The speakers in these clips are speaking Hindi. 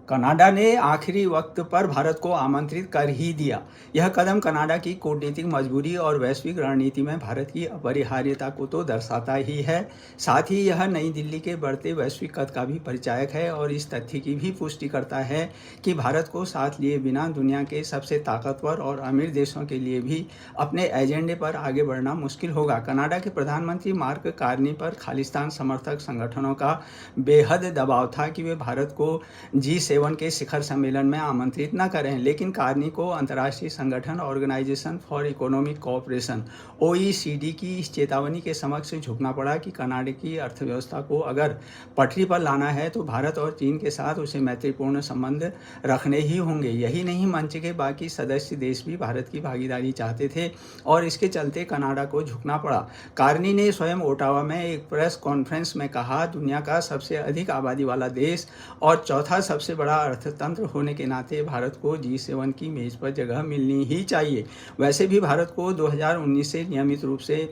कनाडा ने आखिरी वक्त पर भारत को आमंत्रित कर ही दिया। यह कदम कनाडा की कूटनीतिक मजबूरी और वैश्विक रणनीति में भारत की अपरिहार्यता को तो दर्शाता ही है, साथ ही यह नई दिल्ली के बढ़ते वैश्विक कद का भी परिचायक है और इस तथ्य की भी पुष्टि करता है कि भारत को साथ लिए बिना दुनिया के सबसे ताकतवर और अमीर देशों के लिए भी अपने एजेंडे पर आगे बढ़ना मुश्किल होगा। कनाडा के प्रधानमंत्री मार्क कार्नी पर खालिस्तान समर्थक संगठनों का बेहद दबाव था कि वे भारत को G7 के शिखर सम्मेलन में आमंत्रित न करें, लेकिन कार्नी को अंतर्राष्ट्रीय संगठन organisation for economic cooperation OECD की इस चेतावनी के समक्ष झुकना पड़ा कि कनाडा की अर्थव्यवस्था को अगर पटरी पर लाना है तो भारत और चीन के साथ उसे मैत्रीपूर्ण संबंध रखने ही होंगे। यही नहीं, मंच के बाकी सदस्य देश भी भारत की भागीदारी चाहते थे और इसके चलते कनाडा को झुकना पड़ा। कार्नी ने स्वयं ओटावा में एक प्रेस कॉन्फ्रेंस में कहा, दुनिया का सबसे अधिक आबादी वाला देश और चौथा सबसे बड़ा अर्थतंत्र होने के नाते भारत को G7 की मेज पर जगह मिलनी ही चाहिए। वैसे भी भारत को 2019 से नियमित रूप से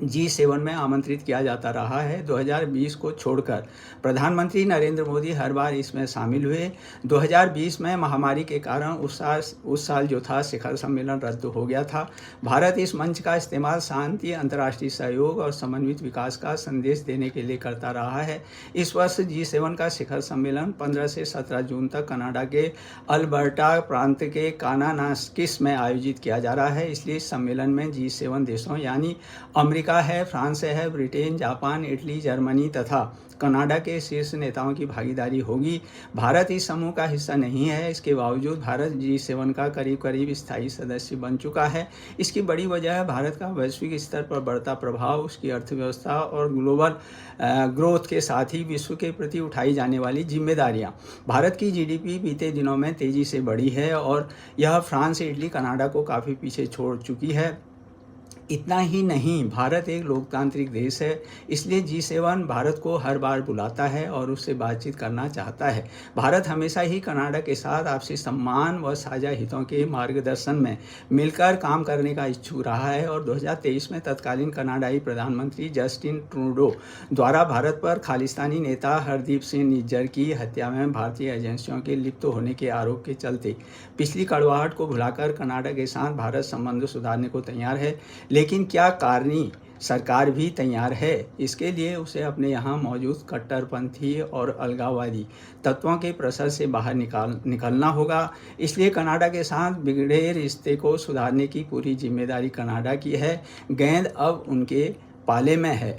G7 में आमंत्रित किया जाता रहा है। 2020 को छोड़कर प्रधानमंत्री नरेंद्र मोदी हर बार इसमें शामिल हुए। 2020 में महामारी के कारण उस साल जो था शिखर सम्मेलन रद्द हो गया था। भारत इस मंच का इस्तेमाल शांति, अंतर्राष्ट्रीय सहयोग और समन्वित विकास का संदेश देने के लिए करता रहा है। इस वर्ष G7 का शिखर सम्मेलन 15 से 17 जून तक कनाडा के अल्बर्टा प्रांत के कानानास्किस में आयोजित किया जा रहा है। इसलिए इस सम्मेलन में G7 देशों यानी अमेरिका है, फ्रांस है, ब्रिटेन, जापान, इटली, जर्मनी तथा कनाडा के शीर्ष नेताओं की भागीदारी होगी। भारत इस समूह का हिस्सा नहीं है, इसके बावजूद भारत G7 का करीब स्थायी सदस्य बन चुका है। इसकी बड़ी वजह है भारत का वैश्विक स्तर पर बढ़ता प्रभाव, उसकी अर्थव्यवस्था और ग्लोबल ग्रोथ के साथ ही विश्व के प्रति उठाई जाने वाली जिम्मेदारियां। भारत की GDP बीते दिनों में तेजी से बढ़ी है और यह फ्रांस, इटली, कनाडा को काफ़ी पीछे छोड़ चुकी है। इतना ही नहीं, भारत एक लोकतांत्रिक देश है, इसलिए G7 भारत को हर बार बुलाता है और उससे बातचीत करना चाहता है। भारत हमेशा ही कनाडा के साथ आपसी सम्मान व साझा हितों के मार्गदर्शन में मिलकर काम करने का इच्छुक रहा है और 2023 में तत्कालीन कनाडाई प्रधानमंत्री जस्टिन ट्रूडो द्वारा भारत पर खालिस्तानी नेता हरदीप सिंह निज्जर की हत्या में भारतीय एजेंसियों के लिप्त होने के आरोप के चलते पिछली कड़वाहट को भुलाकर कनाडा के साथ भारत संबंध सुधारने को तैयार है। लेकिन क्या कार्नी सरकार भी तैयार है? इसके लिए उसे अपने यहाँ मौजूद कट्टरपंथी और अलगाववादी तत्वों के प्रसर से बाहर निकलना होगा। इसलिए कनाडा के साथ बिगड़े रिश्ते को सुधारने की पूरी जिम्मेदारी कनाडा की है। गेंद अब उनके पाले में है।